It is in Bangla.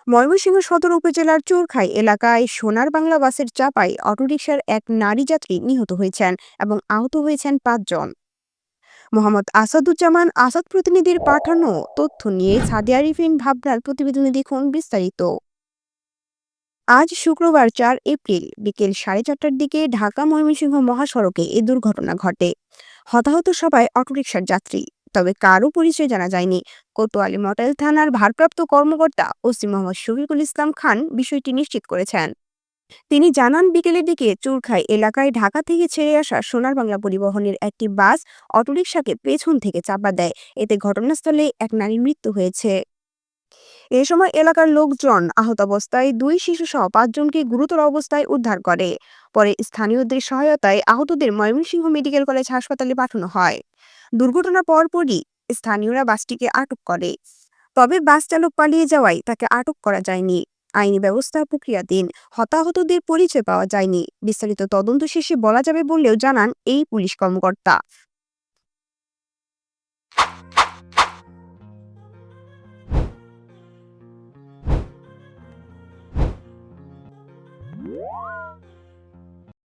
ময়মনসিংহ সদর উপজেলার চোরখাই এলাকায় সোনার বাংলা বাসের চাপায় অটোরিকশার এক নারী যাত্রী নিহত হয়েছেন এবং আহত হয়েছেন 5 জন। মোহাম্মদ আসাদুজ্জামান আসাদ প্রতিনিধির পাঠানো তথ্য নিয়ে সাদিয়া রিফিন ভাবনার প্রতিবেদনে দেখুন বিস্তারিত। আজ শুক্রবার 4 এপ্রিল বিকেল 4:30টার দিকে ঢাকা ময়মনসিংহ মহাসড়কে এই দুর্ঘটনা ঘটে। হতাহত সবাই অটোরিকশার যাত্রী, তবে কারও পরিচয় জানা যায়নি। কোতোয়ালি মডেল থানার ভারপ্রাপ্ত কর্মকর্তা ওসি মোহাম্মদ শফিকুল ইসলাম খান বিষয়টি নিশ্চিত করেছেন। তিনি জানান, বিকেলের দিকে চুরখাই এলাকায় ঢাকা থেকে ছেড়ে আসা সোনার বাংলা পরিবহনের একটি বাস অটোরিকশাকে পেছন থেকে চাপা দেয়। এতে ঘটনাস্থলে এক নারীর মৃত্যু হয়েছে। এ সময় এলাকার লোকজন আহত অবস্থায় 2 শিশুসহ 5 জনকে গুরুতর অবস্থায় উদ্ধার করে। পরে স্থানীয়দের সহায়তায় আহতদের ময়মনসিংহ মেডিকেল কলেজ হাসপাতালে পাঠানো হয়। দুর্ঘটনার পরপরই স্থানীয়রা বাসটিকে আটক করে, তবে বাস চালক পালিয়ে যাওয়ায় তাকে আটক করা যায়নি। আইনি ব্যবস্থা প্রক্রিয়াধীন। হতাহতদের পরিচয় পাওয়া যায়নি। বিস্তারিত তদন্ত শেষে বলা যাবে বললেও জানান এই পুলিশ কর্মকর্তা।